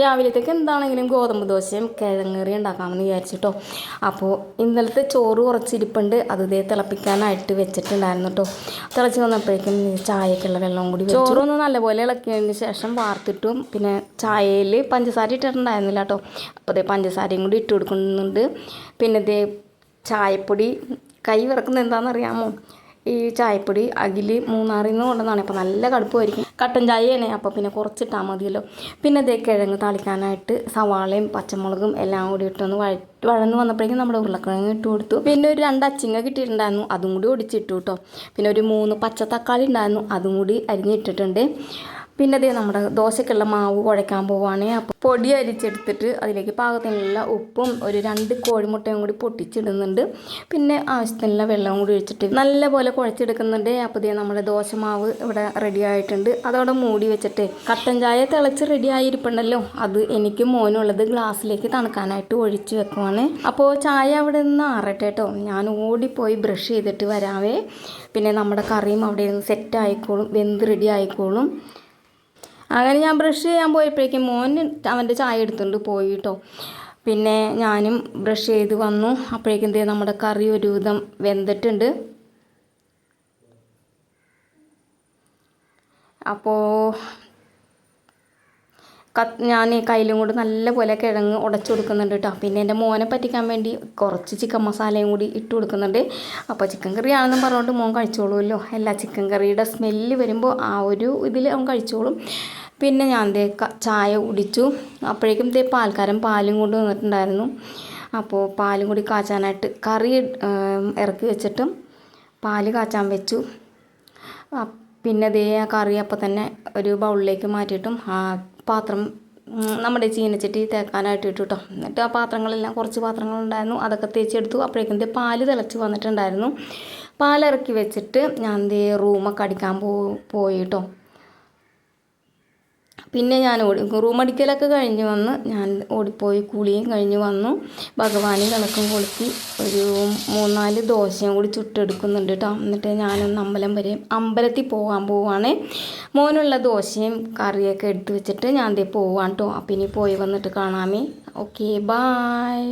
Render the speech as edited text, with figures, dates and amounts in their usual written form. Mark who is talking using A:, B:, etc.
A: രാവിലത്തേക്ക് എന്താണെങ്കിലും ഗോതമ്പ് ദോശയും കിഴങ്ങറി ഉണ്ടാക്കാമെന്ന് വിചാരിച്ചിട്ടോ. അപ്പോൾ ഇന്നലത്തെ ചോറ് കുറച്ചിരിപ്പുണ്ട്, അത് ഇതേ തിളപ്പിക്കാനായിട്ട് വെച്ചിട്ടുണ്ടായിരുന്നു കേട്ടോ. തിളച്ച് വന്നപ്പോഴേക്കും ചായക്കുള്ള വെള്ളം കൂടി ചോറൊന്ന് നല്ലപോലെ ഇളക്കിയതിന് ശേഷം വാർത്തിട്ടും പിന്നെ ചായയിൽ പഞ്ചസാര ഇട്ടിട്ടുണ്ടായിരുന്നില്ല കേട്ടോ. അപ്പോൾ അതേ പഞ്ചസാരയും കൂടി ഇട്ട് കൊടുക്കുന്നുണ്ട്. പിന്നെ ഇതേ ചായപ്പൊടി കൈ വിറക്കുന്നത് എന്താണെന്നറിയാമോ? ഈ ചായപ്പൊടി അകിൽ മൂന്നാറിൽ നിന്ന് കൊണ്ടുവന്നാണ്. അപ്പോൾ നല്ല കടുപ്പമായിരിക്കും. കട്ടൻ ചായയാണ്, അപ്പോൾ പിന്നെ കുറച്ചിട്ടാൽ മതിയല്ലോ. പിന്നെ അതേ കിഴങ്ങ് താളിക്കാനായിട്ട് സവാളയും പച്ചമുളകും എല്ലാം കൂടി ഇട്ടൊന്ന് വഴന്ന് വന്നപ്പോഴേക്കും നമ്മുടെ ഉരുളക്കിഴങ്ങ് ഇട്ട് കൊടുത്തു. പിന്നെ ഒരു 2 അച്ചിങ്ങ കിട്ടിയിട്ടുണ്ടായിരുന്നു, അതും കൂടി ഒടിച്ചിട്ടു കേട്ടോ. പിന്നെ ഒരു 3 പച്ച തക്കാളി ഉണ്ടായിരുന്നു, അതും കൂടി അരിഞ്ഞിട്ടിട്ടുണ്ട്. പിന്നെ അതേ നമ്മുടെ ദോശയ്ക്കുള്ള മാവ് കുഴയ്ക്കാൻ പോവുകയാണ്. അപ്പോൾ പൊടി അരിച്ചെടുത്തിട്ട് അതിലേക്ക് പാകത്തിനുള്ള ഉപ്പും ഒരു 2 കോഴിമുട്ടയും കൂടി പൊട്ടിച്ചിടുന്നുണ്ട്. പിന്നെ ആവശ്യത്തിനുള്ള വെള്ളം കൂടി ഒഴിച്ചിട്ട് നല്ലപോലെ കുഴച്ചെടുക്കുന്നുണ്ട്. അപ്പോൾ ഇതേ നമ്മുടെ ദോശമാവ് ഇവിടെ റെഡി ആയിട്ടുണ്ട്. അതവിടെ മൂടി വെച്ചിട്ട് കട്ടൻ ചായ തിളച്ച് റെഡി ആയിരിപ്പുണ്ടല്ലോ, അത് എനിക്ക് മോനുള്ളത് ഗ്ലാസ്സിലേക്ക് തണുക്കാനായിട്ട് ഒഴിച്ച് വെക്കുവാണ്. അപ്പോൾ ചായ അവിടെ നിന്ന് ആറട്ടെ കേട്ടോ, ഞാൻ ഓടിപ്പോയി ബ്രഷ് ചെയ്തിട്ട് വരാവേ. പിന്നെ നമ്മുടെ കറിയും അവിടെ നിന്ന് സെറ്റ് ആയിക്കോളും, വെന്ത് റെഡി ആയിക്കോളും. അങ്ങനെ ഞാൻ ബ്രഷ് ചെയ്യാൻ പോയപ്പോഴേക്കും മോൻ അവൻ്റെ ചായ എടുത്തുകൊണ്ട് പോയി കേട്ടോ. പിന്നെ ഞാനും ബ്രഷ് ചെയ്ത് വന്നു. അപ്പോഴേക്കും എന്തേ നമ്മുടെ കറി ഒരുവിധം വെന്തിട്ടുണ്ട്. അപ്പോൾ ഞാൻ കയ്യിലും കൊണ്ട് നല്ലപോലെ കിഴങ്ങ് ഉടച്ചു കൊടുക്കുന്നുണ്ട് കേട്ടോ. പിന്നെ എൻ്റെ മോനെ പറ്റിക്കാൻ വേണ്ടി കുറച്ച് ചിക്കൻ മസാലയും കൂടി ഇട്ട് കൊടുക്കുന്നുണ്ട്. അപ്പോൾ ചിക്കൻ കറി ആണെന്നും പറഞ്ഞുകൊണ്ട് മോൻ കഴിച്ചോളുമല്ലോ. എല്ലാ ചിക്കൻ കറിയുടെ സ്മെല്ല് വരുമ്പോൾ ആ ഒരു ഇതിൽ അവൻ കഴിച്ചോളും. പിന്നെ ഞാൻ ചായ കുടിച്ചു. അപ്പോഴേക്കും പാൽക്കാരൻ പാലും കൊണ്ട് വന്നിട്ടുണ്ടായിരുന്നു. അപ്പോൾ പാലും കൂടി കാച്ചാനായിട്ട് കറി ഇറക്കി വെച്ചിട്ടും പാല് കാച്ചാൻ വെച്ചു. പിന്നെ ആ കറി അപ്പോൾ തന്നെ ഒരു ബൗളിലേക്ക് മാറ്റിയിട്ടും ആ പാത്രം നമ്മുടെ ചീനച്ചട്ടി തേക്കാനായിട്ട് ഇട്ടു കേട്ടോ. എന്നിട്ട് ആ പാത്രങ്ങളെല്ലാം കുറച്ച് പാത്രങ്ങളുണ്ടായിരുന്നു, അതൊക്കെ തേച്ചെടുത്തു. അപ്പോഴേക്കും പാല് തിളച്ച് വന്നിട്ടുണ്ടായിരുന്നു. പാലിറക്കി വെച്ചിട്ട് ഞാൻ റൂമൊക്കെ അടിക്കാൻ പോയി കേട്ടോ. പിന്നെ ഞാൻ റൂമടിക്കലൊക്കെ കഴിഞ്ഞ് വന്ന് ഞാൻ ഓടിപ്പോയി കുളിയും കഴിഞ്ഞ് വന്നു. ഭഗവാന് വിളക്കും കൊളുത്തി ഒരു 3-4 ദോശയും കൂടി ചുട്ടെടുക്കുന്നുണ്ട് കേട്ടോ. എന്നിട്ട് ഞാനൊന്ന് അമ്പലത്തിൽ പോകാൻ പോവുകയാണ്. മോനുള്ള ദോശയും കറിയൊക്കെ എടുത്ത് വെച്ചിട്ട് ഞാൻ പോവാണ് കേട്ടോ. അപ്പം ഇനി പോയി വന്നിട്ട് കാണാമേ. Okay, bye.